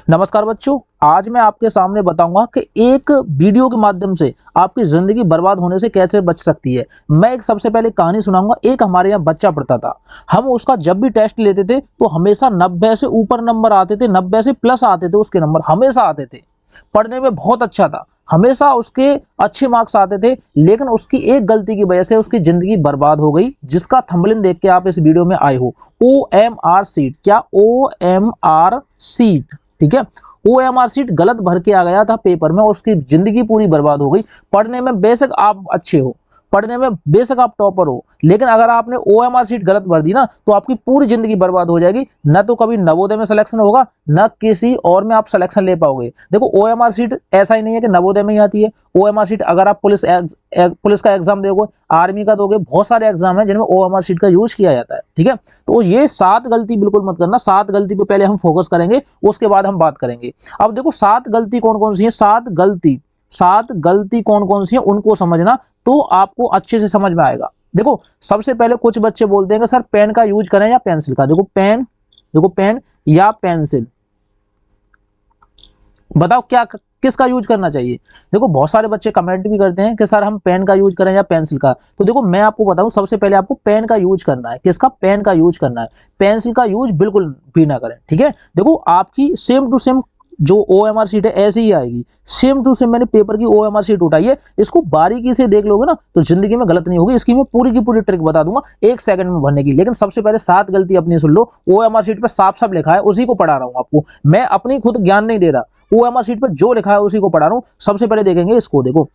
नमस्कार बच्चों, आज मैं आपके सामने बताऊंगा कि एक वीडियो के माध्यम से आपकी जिंदगी बर्बाद होने से कैसे बच सकती है। मैं एक सबसे पहले कहानी सुनाऊंगा। एक हमारे यहाँ बच्चा पढ़ता था। हम उसका जब भी टेस्ट लेते थे तो हमेशा 90 से ऊपर नंबर आते थे, 90 से प्लस आते थे, उसके नंबर हमेशा आते थे। पढ़ने में बहुत अच्छा था, हमेशा उसके अच्छे मार्क्स आते थे, लेकिन उसकी एक गलती की वजह से उसकी जिंदगी बर्बाद हो गई, जिसका थंबनेल देख के आप इस वीडियो में आए हो। OMR सीट, क्या OMR सीट, ठीक है। OMR सीट गलत भर के आ गया था पेपर में और उसकी जिंदगी पूरी बर्बाद हो गई। पढ़ने में बेशक आप अच्छे हो, पढ़ने में बेशक आप टॉपर हो, लेकिन अगर आपने OMR सीट गलत भर दी ना तो आपकी पूरी जिंदगी बर्बाद हो जाएगी। न तो कभी नवोदय में सिलेक्शन होगा, न किसी और में आप सिलेक्शन ले पाओगे। देखो OMR सीट ऐसा ही नहीं है कि नवोदय में ही आती है। OMR सीट अगर आप पुलिस का एग्जाम दोगे, आर्मी का दोगे, बहुत सारे एग्जाम है जिनमें OMR सीट का यूज किया जाता है, ठीक है। तो ये 7 गलती बिल्कुल मत करना। 7 गलती पे पहले हम फोकस करेंगे, उसके बाद हम बात करेंगे। अब देखो 7 गलती कौन कौन सी है। 7 गलती कौन कौन सी है उनको समझना तो आपको अच्छे से समझ में आएगा। देखो सबसे पहले कुछ बच्चे बोलते हैं कि सर पेन का यूज करें या पेंसिल का। देखो पेन या पेंसिल, बताओ क्या किसका यूज करना चाहिए। देखो बहुत सारे बच्चे कमेंट भी करते हैं कि सर हम पेन का यूज करें या पेंसिल का। तो देखो मैं आपको बताऊं, सबसे पहले आपको पेन का यूज करना है। किसका? पेन का यूज करना है। पेंसिल का यूज बिल्कुल भी ना करें, ठीक है। देखो आपकी सेम टू सेम जो OMR सीट है ऐसी ही आएगी, सेम टू सेम। मैंने पेपर की OMR सीट उठाई है, इसको बारीकी से देख लोगे ना तो जिंदगी में गलत नहीं होगी। इसकी मैं पूरी की पूरी ट्रिक बता दूंगा 1 सेकंड में भरने की। लेकिन सबसे पहले 7 गलती अपनी सुन लो। OMR सीट पर साफ साफ लिखा है, उसी को पढ़ा रहा हूं आपको। मैं अपनी खुद ज्ञान नहीं दे रहा, OMR सीट पर जो लिखा है उसी को पढ़ा रहा हूं। सबसे पहले देखेंगे इसको। देखो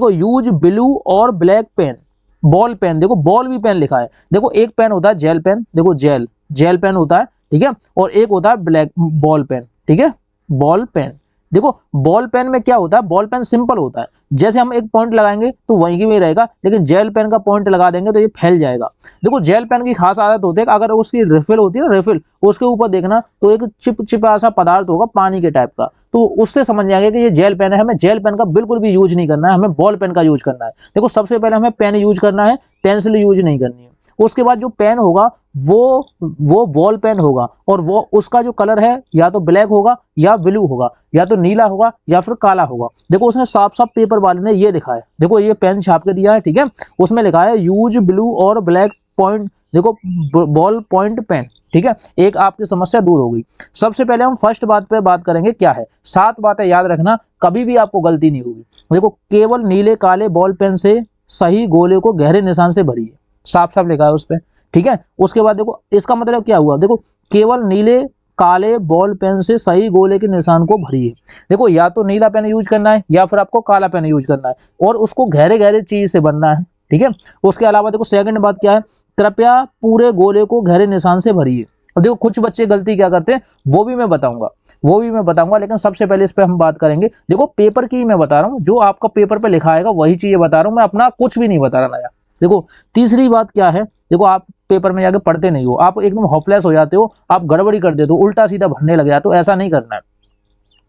यूज ब्लू और ब्लैक पेन, बॉल पेन। देखो बॉल भी पेन लिखा है। देखो एक पेन होता है जेल पेन, देखो जेल पेन होता है, ठीक है। और एक होता है ब्लैक बॉल पेन, ठीक है, बॉल पेन। देखो बॉल पेन में क्या होता है, बॉल पेन सिंपल होता है, जैसे हम एक पॉइंट लगाएंगे तो वहीं की वहीं रहेगा, लेकिन जेल पेन का पॉइंट लगा देंगे तो ये फैल जाएगा। देखो जेल पेन की खास आदत होती है कि अगर उसकी रिफिल होती है ना, रिफिल, उसके ऊपर देखना तो एक चिपचिपा सा पदार्थ होगा पानी के टाइप का, तो उससे समझ जाएंगे कि ये जेल पेन है। हमें जेल पेन का बिल्कुल भी यूज नहीं करना है, हमें बॉल पेन का यूज करना है। देखो सबसे पहले हमें पेन यूज करना है, पेंसिल यूज नहीं करनी है। उसके बाद जो पेन होगा वो बॉल पेन होगा, और वो उसका जो कलर है या तो ब्लैक होगा या ब्लू होगा, या तो नीला होगा या फिर काला होगा। देखो उसने साफ साफ पेपर वाले ने ये लिखा है, देखो ये पेन छाप के दिया है, ठीक है। उसमें लिखा है यूज ब्लू और ब्लैक पॉइंट, देखो बॉल पॉइंट पेन, ठीक है। एक आपकी समस्या दूर हो गई। सबसे पहले हम फर्स्ट बात पे बात करेंगे, क्या है 7 बातें याद रखना, कभी भी आपको गलती नहीं होगी। देखो केवल नीले काले बॉल पेन से सही गोले को गहरे निशान से भरिए, साफ साफ लिखा है उस पे, ठीक है। उसके बाद देखो इसका मतलब क्या हुआ, देखो केवल नीले काले बॉल पेन से सही गोले के निशान को भरिए। देखो या तो नीला पेन यूज करना है या फिर आपको काला पेन यूज करना है, और उसको गहरे गहरे चीज से भरना है, ठीक है। उसके अलावा देखो सेकंड बात क्या है, कृपया पूरे गोले को गहरे निशान से भरिए। अब देखो कुछ बच्चे गलती क्या करते हैं वो भी मैं बताऊंगा, लेकिन सबसे पहले इस पे हम बात करेंगे। देखो पेपर की मैं बता रहा हूँ, जो आपका पेपर पे लिखा आएगा वही चीजें बता रहा हूँ मैं, अपना कुछ भी नहीं बता रहा नया। देखो तीसरी बात क्या है, देखो आप पेपर में जाके पढ़ते नहीं हो, आप एकदम होपलेस हो जाते हो, आप गड़बड़ी कर देते हो, उल्टा सीधा भरने लग जाते हो, ऐसा नहीं करना है।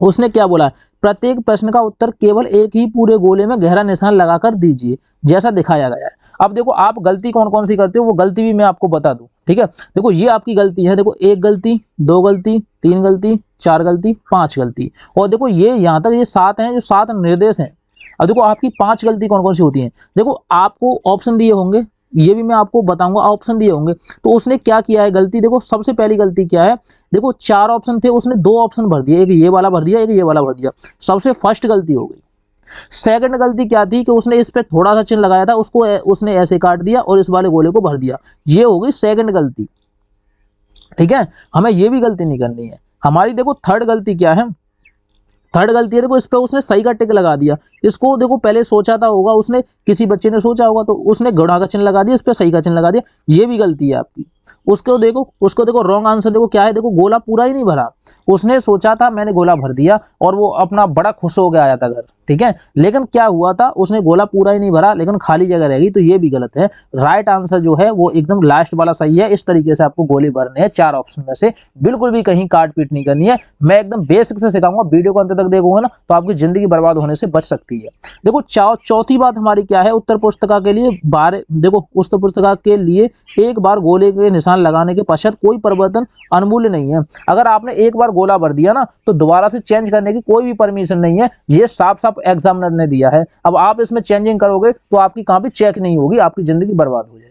उसने क्या बोला है, प्रत्येक प्रश्न का उत्तर केवल एक ही पूरे गोले में गहरा निशान लगाकर दीजिए, जैसा दिखाया गया है। अब देखो आप गलती कौन कौन सी करते हो वो गलती भी मैं आपको बता दूं, ठीक है। देखो ये आपकी गलती है, देखो 1 गलती, 2 गलती, 3 गलती, 4 गलती, 5 गलती, और देखो ये यहाँ तक ये 7 हैं, जो 7 निर्देश हैं। अब देखो आपकी 5 गलती कौन कौन सी होती हैं। देखो आपको ऑप्शन दिए होंगे, ये भी मैं आपको बताऊंगा, ऑप्शन दिए होंगे। तो उसने क्या किया है गलती, देखो सबसे पहली गलती क्या है, देखो 4 ऑप्शन थे, उसने 2 ऑप्शन भर दिए, एक ये वाला भर दिया, एक ये वाला भर दिया। सबसे फर्स्ट गलती हो गई। सेकंड गलती क्या थी कि उसने इस पे थोड़ा सा चिन्ह लगाया था, उसको उसने ऐसे काट दिया और इस वाले गोले को भर दिया। ये हो गई सेकंड गलती, ठीक है। हमें ये भी गलती नहीं करनी है। हमारी देखो थर्ड गलती क्या है, थर्ड गलती है, देखो इस पे उसने सही का टिक लगा दिया। इसको देखो पहले सोचा था होगा उसने, किसी बच्चे ने सोचा होगा तो उसने गुणा का चिन्ह लगा दिया, इस पे सही का चिन्ह लगा दिया। ये भी गलती है आपकी। उसको देखो रॉन्ग आंसर देखो क्या है, देखो गोला पूरा ही नहीं भरा। उसने सोचा था मैंने गोला भर दिया और वो अपना बड़ा खुश हो गया आया था घर, ठीक है। लेकिन क्या हुआ था, उसने गोला पूरा ही नहीं भरा, लेकिन खाली जगह रह गई, तो ये भी गलत है। राइट आंसर जो है वो एकदम लास्ट वाला सही है। इस तरीके से आपको गोले भरने हैं 4 ऑप्शन में से, बिल्कुल भी कहीं काट पीट नहीं करनी है। मैं एकदम बेसिक से सिखाऊंगा, वीडियो को अंत तक देखोगे ना तो आपकी जिंदगी बर्बाद होने से बच सकती है। देखो चौथी बात हमारी क्या है, उत्तर पुस्तिका के लिए बार, देखो उत्तर पुस्तिका के लिए एक बार गोले के निशान लगाने के पश्चात कोई परिवर्तन अनमूल्य नहीं है। अगर आपने एक बार गोला भर दिया ना तो दोबारा से चेंज करने की कोई भी परमिशन नहीं है, ये साफ साफ एग्जामिनर ने दिया है। अब आप इसमें चेंजिंग करोगे तो आपकी कॉपी चेक नहीं होगी, आपकी जिंदगी बर्बाद हो जाएगी।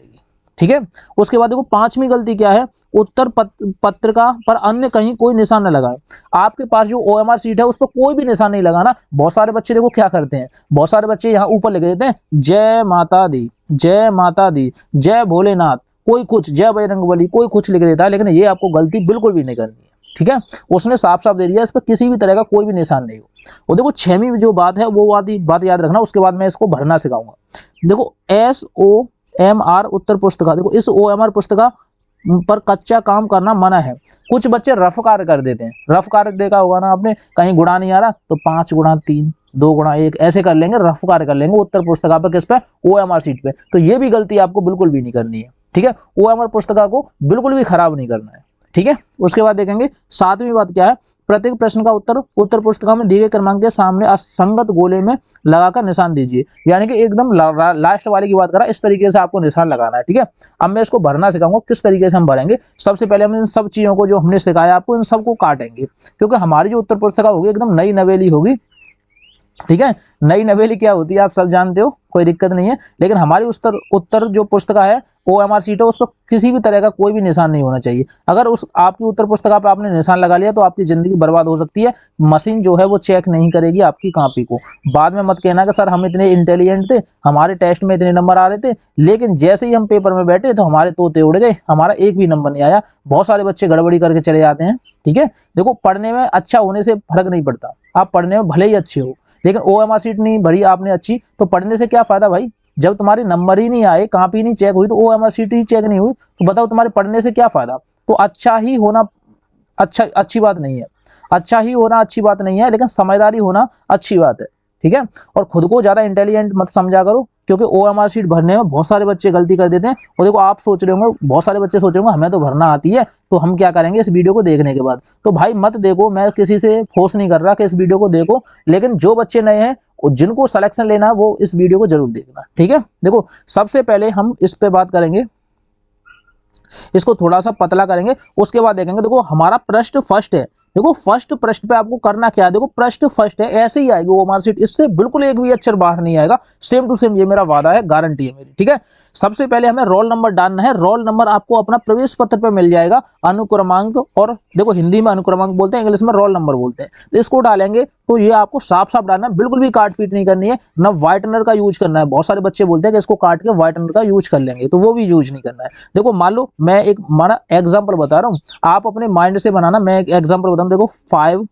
ठीक है, उसके बाद देखो पांचवी गलती क्या है, उत्तर पत्रिका पर अन्य कहीं कोई निशान न लगाए। आपके पास जो ओएमआर सीट है उस पर कोई भी निशान नहीं लगाना। बहुत सारे बच्चे देखो क्या करते हैं, बहुत सारे बच्चे यहाँ ऊपर लिख देते हैं जय माता दी, जय माता दी, जय भोलेनाथ, कोई कुछ, जय बजरंगबली, कोई कुछ लिख देता है। लेकिन ये आपको गलती बिल्कुल भी नहीं करनी है। ठीक है, उसने साफ साफ दे दिया, इस पर किसी भी तरह का कोई भी निशान नहीं हो। और देखो छवीं जो बात है वो बात याद रखना, उसके बाद मैं इसको भरना सिखाऊंगा। देखो SOMR उत्तर पुस्तिका, देखो इस OMR पुस्तिका पर कच्चा काम करना मना है। कुछ बच्चे रफ कार्य कर देते हैं, रफ कार्य देखा होगा ना आपने, कहीं गुणा नहीं आ रहा तो 5 गुणा 3, 2 गुणा 1 ऐसे कर लेंगे, रफ कार्य कर लेंगे उत्तर पुस्तिका पर, किस पे, OMR सीट पे। तो ये भी गलती आपको बिल्कुल भी नहीं करनी है। ठीक है, OMR पुस्तिका को बिल्कुल भी खराब नहीं करना है। ठीक है, उसके बाद देखेंगे सातवीं बात क्या है, प्रत्येक प्रश्न का उत्तर पुस्तिका में दिए गए क्रमांक के सामने असंगत गोले में लगाकर निशान दीजिए। यानी कि एकदम लास्ट वाले की बात करा, इस तरीके से आपको निशान लगाना है। ठीक है, अब मैं इसको भरना सिखाऊंगा किस तरीके से हम भरेंगे। सबसे पहले हम इन सब चीजों को जो हमने सिखाया आपको, इन सबको काटेंगे, क्योंकि हमारी जो उत्तर पुस्तिका होगी एकदम नई नवेली होगी। ठीक है, नई नवेली क्या होती है आप सब जानते हो, कोई दिक्कत नहीं है। लेकिन हमारी उत्तर जो पुस्तिका है OMR सीट है, उस पर किसी भी तरह का कोई भी निशान नहीं होना चाहिए। अगर उस आपकी उत्तर पुस्तिका पे आपने निशान लगा लिया तो आपकी जिंदगी बर्बाद हो सकती है। मशीन जो है वो चेक नहीं करेगी आपकी कॉपी को। बाद में मत कहना कि सर हम इतने इंटेलिजेंट थे, हमारे टेस्ट में इतने नंबर आ रहे थे, लेकिन जैसे ही हम पेपर में बैठे तो हमारे तोते उड़ गए, हमारा एक भी नंबर नहीं आया। बहुत सारे बच्चे गड़बड़ी करके चले जाते हैं। ठीक है, देखो पढ़ने में अच्छा होने से फर्क नहीं पड़ता, आप पढ़ने में भले ही अच्छे हो, लेकिन OMR सीट नहीं भरी आपने अच्छी तो पढ़ने से क्या फायदा भाई। जब तुम्हारे नंबर ही नहीं आए, कॉपी नहीं चेक हुई, तो OMR सीट ही चेक नहीं हुई, तो बताओ तुम्हारे पढ़ने से क्या फायदा। तो अच्छा ही होना अच्छी बात नहीं है, अच्छा ही होना अच्छी बात नहीं है, लेकिन समझदारी होना अच्छी बात है। ठीक है, और खुद को ज्यादा इंटेलिजेंट मत समझा करो, क्योंकि OMR सीट भरने में बहुत सारे बच्चे गलती कर देते हैं। और देखो आप सोच रहे होंगे, बहुत सारे बच्चे सोच रहे होंगे हमें तो भरना आती है तो हम क्या करेंगे इस वीडियो को देखने के बाद। तो भाई मत देखो, मैं किसी से फोर्स नहीं कर रहा कि इस वीडियो को देखो, लेकिन जो बच्चे नए हैं और जिनको सिलेक्शन लेना है वो इस वीडियो को जरूर देखना। ठीक है, देखो सबसे पहले हम इस पे बात करेंगे, इसको थोड़ा सा पतला करेंगे, उसके बाद देखेंगे। देखो हमारा प्रश्न फर्स्ट है, देखो फर्स्ट प्रश्न पे आपको करना क्या है, देखो प्रश्न फर्स्ट है, ऐसे ही आएगी OMR सीट, इससे बिल्कुल एक भी अक्षर बाहर नहीं आएगा, सेम टू सेम, ये मेरा वादा है, गारंटी है मेरी। ठीक है, सबसे पहले हमें रोल नंबर डालना है। रोल नंबर आपको अपना प्रवेश पत्र पे मिल जाएगा, अनुक्रमांक, और देखो हिंदी में अनुक्रमांक बोलते हैं, इंग्लिश में रोल नंबर बोलते हैं। तो इसको डालेंगे तो ये आपको साफ साफ डालना है, बिल्कुल भी काट पीट नहीं करनी है, ना व्हाइटनर का यूज करना है। बहुत सारे बच्चे बोलते हैं कि इसको काट के व्हाइटनर का यूज कर लेंगे, तो वो भी यूज नहीं करना है। देखो मान लो मैं एक माना एग्जाम्पल बता रहा हूँ, आप अपने माइंड से बनाना, मैं एक एग्जाम्पल बताऊँ। देखो 5,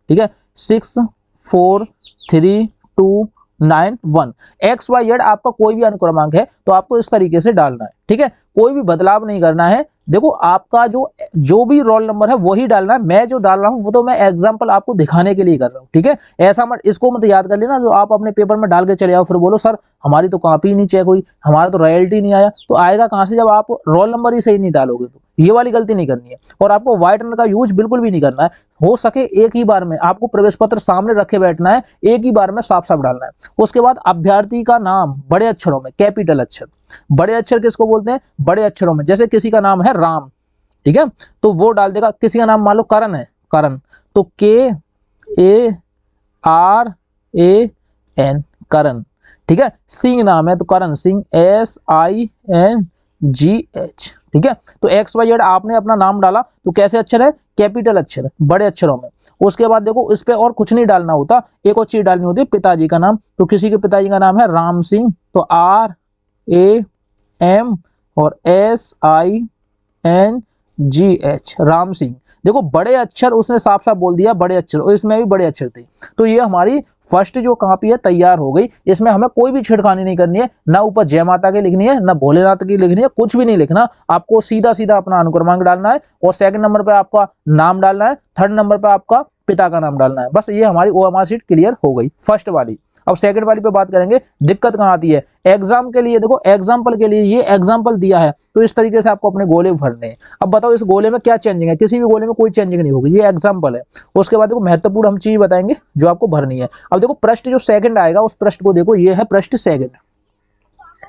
ठीक है, 6, 4, 3, 2, 9, 1, XYZ आपका कोई भी अनुक्रमांक है तो आपको इस तरीके से डालना है। ठीक है, कोई भी बदलाव नहीं करना है। देखो आपका जो भी रोल नंबर है वही डालना है। मैं जो डाल रहा हूँ वो तो मैं एग्जांपल आपको दिखाने के लिए कर रहा हूँ। ठीक है, ऐसा मत, इसको मत याद कर लेना जो आप अपने पेपर में डाल के चले आओ, फिर बोलो सर हमारी तो कॉपी नहीं चेक हुई, हमारा तो रॉयल्टी नहीं आया। तो आएगा कहाँ से जब आप रोल नंबर ही सही नहीं डालोगे। तो ये वाली गलती नहीं करनी है। और आपको व्हाइटनर का यूज बिल्कुल भी नहीं करना है। हो सके एक ही बार में आपको प्रवेश पत्र सामने रखे बैठना है, एक ही बार में साफ साफ डालना है। उसके बाद अभ्यर्थी का नाम बड़े अक्षरों में, कैपिटल अक्षर। बड़े अक्षर किसको बोलते हैं, बड़े अक्षरों में। जैसे किसी का नाम है राम, ठीक है, तो वो डाल देगा। किसी का नाम मान लो करण है, करण, तो KARAN, करण। ठीक है, सिंह नाम है तो करण सिंह, SINGH। ठीक है, तो XYZ आपने अपना नाम डाला तो कैसे अक्षर है, कैपिटल अक्षर, बड़े अक्षरों में। उसके बाद देखो इस पे और कुछ नहीं डालना होता, एक और चीज डालनी होती है, पिताजी का नाम। तो किसी के पिताजी का नाम है राम सिंह, तो RAM और SINGH, राम सिंह। देखो बड़े अक्षर उसने साफ साफ बोल दिया, बड़े अक्षर, और इसमें भी बड़े अक्षर थे। तो ये हमारी फर्स्ट जो कॉपी है तैयार हो गई। इसमें हमें कोई भी छेड़खानी नहीं करनी है, ना ऊपर जय माता की लिखनी है, ना भोलेनाथ की लिखनी है, कुछ भी नहीं लिखना। आपको सीधा सीधा अपना अनुक्रमांक डालना है, और सेकंड नंबर पे आपका नाम डालना है, थर्ड नंबर पे आपका पिता का नाम डालना है। बस ये हमारी OMR सीट क्लियर हो गई, फर्स्ट वाली। अब सेकंड वाली पे बात करेंगे, दिक्कत कहाँ आती है। एग्जाम के लिए देखो, एग्जाम्पल के लिए ये एग्जाम्पल दिया है तो इस तरीके से आपको अपने गोले भरने हैं। अब बताओ इस गोले में क्या चेंजिंग है, किसी भी गोले में कोई चेंजिंग नहीं होगी, ये एग्जाम्पल है। उसके बाद देखो महत्वपूर्ण हम चीज बताएंगे जो आपको भरनी है। अब देखो प्रश्न जो सेकंड आएगा उस प्रश्न को देखो, ये है प्रश्न सेकंड।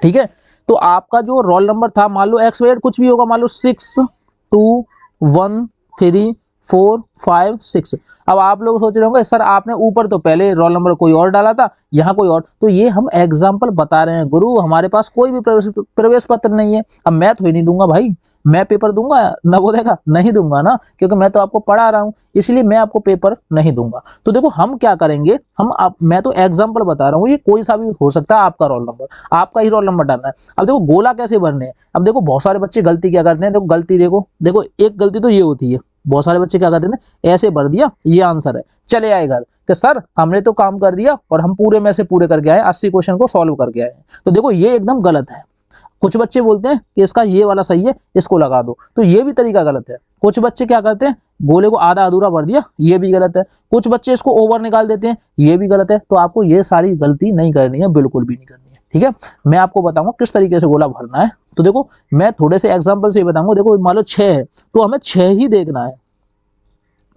ठीक है। तो आपका जो रोल नंबर था, मान लो एक्स वाई कुछ भी होगा, मान लो 6 2 1 3 4 5 6। अब आप लोग सोच रहे होंगे सर आपने ऊपर तो पहले रोल नंबर कोई और डाला था, यहाँ कोई और। तो ये हम एग्जाम्पल बता रहे हैं गुरु, हमारे पास कोई भी प्रवेश पत्र नहीं है। अब मैं तो ही नहीं दूंगा भाई, मैं पेपर दूंगा नवोदय का? नहीं दूंगा ना, क्योंकि मैं तो आपको पढ़ा रहा हूँ, इसलिए मैं आपको पेपर नहीं दूंगा। तो देखो हम क्या करेंगे, मैं तो एग्जाम्पल बता रहा हूँ, ये कोई सा भी हो सकता है आपका रोल नंबर, आपका ही रोल नंबर डालना है। अब देखो गोला कैसे भरने हैं। अब देखो बहुत सारे बच्चे गलती क्या करते हैं, देखो गलती देखो एक गलती तो ये होती है, बहुत सारे बच्चे क्या करते हैं ना, ऐसे भर दिया ये आंसर है, चले आए घर कि सर हमने तो काम कर दिया और हम पूरे में से पूरे करके आए, 80 क्वेश्चन को सॉल्व करके आए। तो देखो ये एकदम गलत है। कुछ बच्चे बोलते हैं कि इसका ये वाला सही है, इसको लगा दो, तो ये भी तरीका गलत है। कुछ बच्चे क्या करते हैं, गोले को आधा अधूरा भर दिया, ये भी गलत है। कुछ बच्चे इसको ओवर निकाल देते हैं, ये भी गलत है। तो आपको ये सारी गलती नहीं करनी है, बिल्कुल भी नहीं करनी है, ठीक है। मैं आपको बताऊंगा किस तरीके से गोला भरना है। तो देखो मैं थोड़े से एग्जाम्पल से बताऊंगा। देखो मान लो 6 है, तो हमें 6 ही देखना है।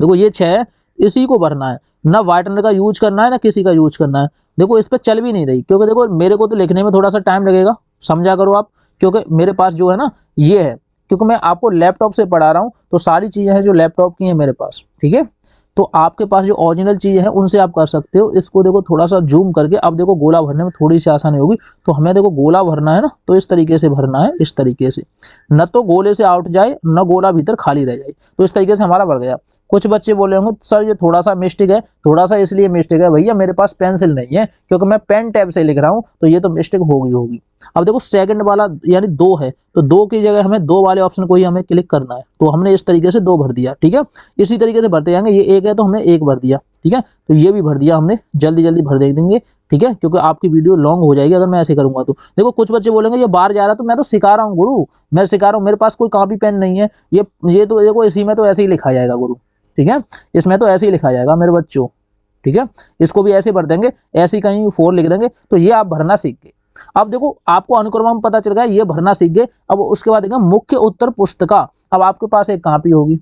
देखो ये 6 है, इसी को भरना है, ना वाइटनर का यूज करना है ना किसी का यूज करना है। देखो इस पर चल भी नहीं रही, क्योंकि देखो मेरे को तो लिखने में थोड़ा सा टाइम लगेगा, समझा करो आप, क्योंकि मेरे पास जो है ना ये है, क्योंकि मैं आपको लैपटॉप से पढ़ा रहा हूँ, तो सारी चीजें हैं जो लैपटॉप की हैं मेरे पास, ठीक है। तो आपके पास जो ओरिजिनल चीजें हैं उनसे आप कर सकते हो। इसको देखो थोड़ा सा जूम करके, अब देखो गोला भरने में थोड़ी सी आसानी होगी। तो हमें देखो गोला भरना है ना, तो इस तरीके से भरना है, इस तरीके से, न तो गोले से आउट जाए न गोला भीतर खाली रह जाए। तो इस तरीके से हमारा भर गया। कुछ बच्चे बोले होंगे सर ये थोड़ा सा मिस्टेक है, थोड़ा सा इसलिए मिस्टेक है भैया मेरे पास पेंसिल नहीं है, क्योंकि मैं पेन टैब से लिख रहा हूँ, तो ये तो मिस्टेक होगी। अब देखो सेकंड वाला यानी 2 है, तो 2 की जगह हमें 2 वाले ऑप्शन को ही हमें क्लिक करना है। तो हमने इस तरीके से 2 भर दिया, ठीक है। इसी तरीके से भरते जाएंगे। ये 1 है तो हमने 1 भर दिया, ठीक है। तो ये भी भर दिया हमने, जल्दी जल्दी भर दे देंगे, ठीक है, क्योंकि आपकी वीडियो लॉन्ग हो जाएगी अगर मैं ऐसे करूंगा तो। देखो कुछ बच्चे बोलेंगे ये बाहर जा रहा है, तो मैं तो सिखा रहा हूँ गुरु, मैं सिखा रहा हूँ, मेरे पास कोई कॉपी पेन नहीं है। ये तो देखो इसी में तो ऐसे ही लिखा जाएगा गुरु, ठीक है, इसमें तो ऐसे ही लिखा जाएगा मेरे बच्चों, ठीक है। इसको भी ऐसे भर देंगे, ऐसे ही कहीं 4 लिख देंगे। तो ये आप भरना सीख गए। अब देखो आपको अनुक्रम पता चल गया, ये भरना सीख गए। अब उसके बाद देखो मुख्य उत्तर पुस्तिका। अब आपके पास एक कॉपी होगी,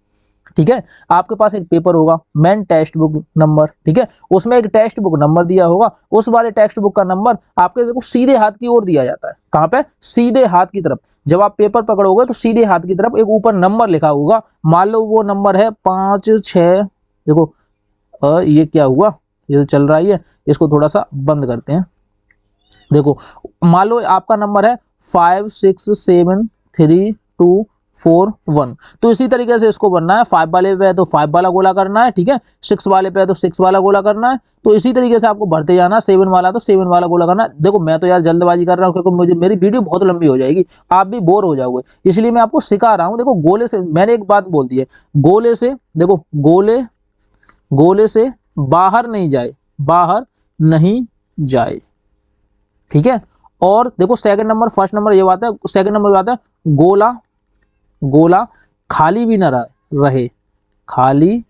ठीक है, आपके पास एक पेपर होगा, मेन टेक्स्ट बुक नंबर, ठीक है, उसमें एक टेक्स्ट बुक नंबर दिया होगा। उस वाले टेक्स्ट बुक का नंबर आपके देखो सीधे हाथ की ओर दिया जाता है। कहाँ पे? सीधे हाथ की तरफ। जब आप पेपर पकड़ोगे तो सीधे हाथ की तरफ एक ऊपर नंबर लिखा होगा, मान लो वो नंबर है 5 6। देखो ये क्या हुआ, ये तो चल रहा ही है, इसको थोड़ा सा बंद करते हैं। देखो मान लो आपका नंबर है 5 6 7 3 2 4 1। तो इसी तरीके से इसको बनना है। 5 वाले पे है तो 5 वाला गोला करना है, ठीक है। 6 वाले पे है तो 6 वाला गोला करना है। तो इसी तरीके से आपको भरते जाना। 7 वाला तो 7 वाला गोला करना है। देखो मैं तो यार जल्दबाजी कर रहा हूँ, क्योंकि मेरी वीडियो बहुत लंबी हो जाएगी, आप भी बोर हो जाओगे, इसलिए मैं आपको सिखा रहा हूँ। देखो गोले से, मैंने एक बात बोल दी है, गोले से देखो, गोले से बाहर नहीं जाए, बाहर नहीं जाए, ठीक है। और देखो सेकंड नंबर, फर्स्ट नंबर ये बात है, सेकंड नंबर बात है गोला खाली भी न रहे, खाली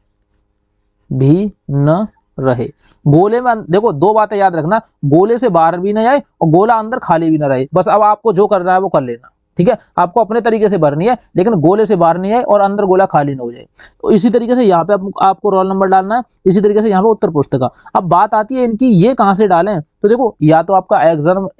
भी न रहे। गोले में देखो 2 बातें याद रखना, गोले से बाहर भी न आए और गोला अंदर खाली भी न रहे। बस अब आपको जो करना है वो कर लेना, ठीक है। आपको अपने तरीके से भरनी है, लेकिन गोले से बाहर नहीं आए और अंदर गोला खाली न हो जाए। तो इसी तरीके से यहाँ पे आपको रोल नंबर डालना है, इसी तरीके से यहाँ पे उत्तर पुस्तिका। अब बात आती है इनकी ये कहाँ से डालें। तो देखो या तो आपका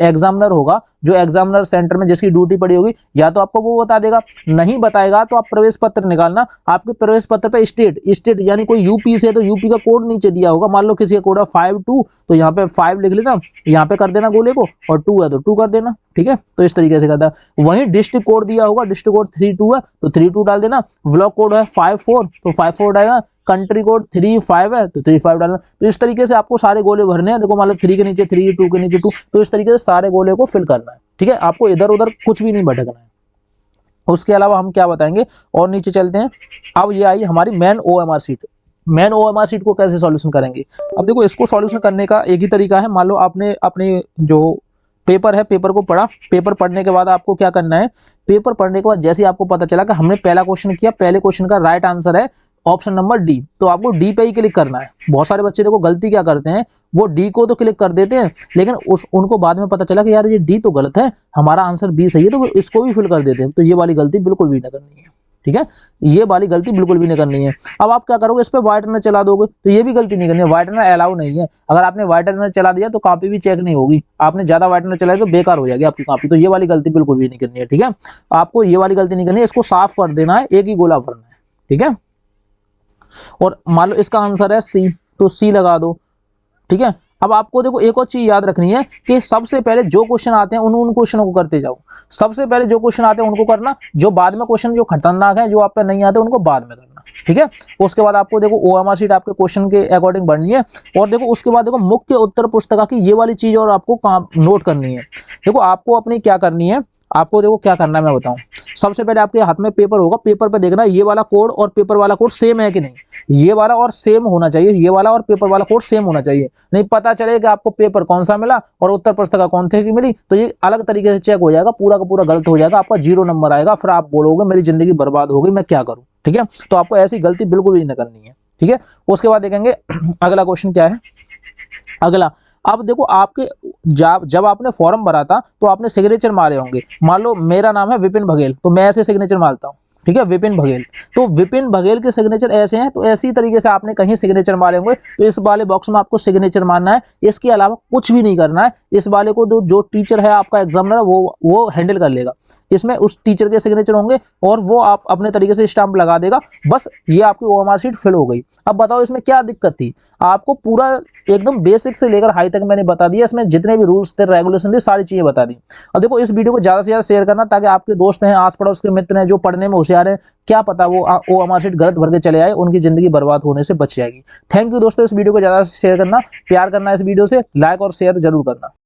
एग्जामिनर होगा, जो एग्जामिनर सेंटर में जिसकी ड्यूटी पड़ी होगी, या तो आपको वो बता देगा। नहीं बताएगा तो आप प्रवेश पत्र निकालना। आपके प्रवेश पत्र पे स्टेट यानी कोई यूपी से, तो यूपी का कोड नीचे दिया होगा। मान लो किसी का कोड है 52, तो यहाँ पे 5 लिख लेना, यहाँ पे कर देना गोले को, और 2 है तो 2 कर देना, ठीक है। तो इस तरीके से करता है। वहीं डिस्ट्रिक्ट कोड दिया होगा, डिस्ट्रिक्ट कोड 32 है तो 32 डाल देना। ब्लॉक कोड है 54 तो 54 डालना। कंट्री कोड 35 है तो 35 डालना। तो इस तरीके से आपको सारे गोले भरने हैं। देखो मान लो 3 के नीचे 3, 2 के नीचे 2, तो इस तरीके से सारे गोले को फिल करना है, ठीक है। आपको इधर उधर कुछ भी नहीं भटकना है। उसके अलावा हम क्या बताएंगे, और नीचे चलते हैं। अब ये आई हमारी main OMR sheet. Main OMR sheet को कैसे सॉल्यूशन करेंगे। अब देखो इसको सॉल्यूशन करने का एक ही तरीका है। मान लो आपने अपने जो पेपर है, पेपर को पढ़ा, पेपर पढ़ने के बाद आपको क्या करना है, पेपर पढ़ने के बाद जैसे आपको पता चला कि हमने पहला क्वेश्चन किया, पहले क्वेश्चन का राइट आंसर है ऑप्शन नंबर डी, तो आपको डी पे ही क्लिक करना है। बहुत सारे बच्चे देखो गलती क्या करते हैं, वो डी को तो क्लिक कर देते हैं, लेकिन उनको बाद में पता चला कि यार ये डी तो गलत है, हमारा आंसर बी सही है, तो वो इसको भी फिल कर देते हैं। तो ये वाली गलती बिल्कुल भी ना करनी है, ठीक है, ये वाली गलती बिल्कुल भी नहीं करनी है। अब आप क्या करोगे, इस पे व्हाइटनर चला दोगे तो ये भी गलती नहीं करनी है, व्हाइटनर अलाउ नहीं है। अगर आपने व्हाइटनर चला दिया तो कॉपी भी चेक नहीं होगी, आपने ज्यादा व्हाइटनर चलाया तो बेकार हो जाएगी आपकी कॉपी। तो ये वाली गलती बिल्कुल भी नहीं करनी है, ठीक है, आपको ये वाली गलती नहीं करनी है, इसको साफ कर देना है, एक ही गोला भरना है, ठीक है। और मान लो इसका आंसर है सी, तो सी लगा दो, ठीक है। अब आपको देखो एक और चीज याद रखनी है कि सबसे पहले जो क्वेश्चन आते हैं उन क्वेश्चनों को करते जाओ, सबसे पहले जो क्वेश्चन आते हैं उनको करना, जो बाद में क्वेश्चन जो खतरनाक है, जो आप पे नहीं आते उनको बाद में करना, ठीक है। उसके बाद आपको देखो ओएमआर शीट आपके क्वेश्चन के अकॉर्डिंग बननी है। और देखो उसके बाद देखो मुख्य उत्तर पुस्तिका की ये वाली चीज और आपको नोट करनी है। देखो आपको अपनी क्या करनी है, आपको देखो क्या करना है मैं बताऊं। सबसे पहले आपके हाथ में पेपर होगा, पेपर पे देखना ये वाला कोड और पेपर वाला कोड सेम है कि नहीं, ये वाला और सेम होना चाहिए, ये वाला और पेपर वाला कोड सेम होना चाहिए। नहीं पता चले कि आपको पेपर कौन सा मिला और उत्तर पुस्तिका कौन थे की मिली, तो ये अलग तरीके से चेक हो जाएगा, पूरा का पूरा गलत हो जाएगा, आपका 0 नंबर आएगा, फिर आप बोलोगे मेरी जिंदगी बर्बाद हो गई, मैं क्या करूं, ठीक है। तो आपको ऐसी गलती बिल्कुल भी नहीं करनी है, ठीक है। उसके बाद देखेंगे अगला क्वेश्चन क्या है। अगला, अब देखो आपके जब आपने फॉर्म भरा था तो आपने सिग्नेचर मारे होंगे, मान लो मेरा नाम है विपिन बघेल, तो मैं ऐसे सिग्नेचर मारता हूँ, ठीक है, विपिन बघेल। तो विपिन बघेल के सिग्नेचर ऐसे हैं, तो ऐसी तरीके से आपने कहीं सिग्नेचर मारे होंगे, तो इस वाले बॉक्स में आपको सिग्नेचर मारना है, इसके अलावा कुछ भी नहीं करना है। इस वाले को जो टीचर है आपका एग्जामिनर वो हैंडल कर लेगा, इसमें उस टीचर के सिग्नेचर होंगे और वो आप अपने तरीके से स्टाम्प लगा देगा, बस ये आपकी ओएमआर शीट फिल हो गई। अब बताओ इसमें क्या दिक्कत थी, आपको पूरा एकदम बेसिक से लेकर हाई तक मैंने बता दिया, इसमें जितने भी रूल्स थे रेगुलेशन थे सारी चीजें बता दी। अब देखो इस वीडियो को ज्यादा से ज्यादा शेयर करना, ताकि आपके दोस्त हैं, आस पड़ोस के मित्र हैं जो पढ़ने में होशियार हैं, क्या पता वो ओएमआर शीट गलत भर के चले आए, उनकी जिंदगी बर्बाद होने से बच जाएगी। थैंक यू दोस्तों, इस वीडियो को ज्यादा से शेयर करना, प्यार करना, इस वीडियो से लाइक और शेयर जरूर करना।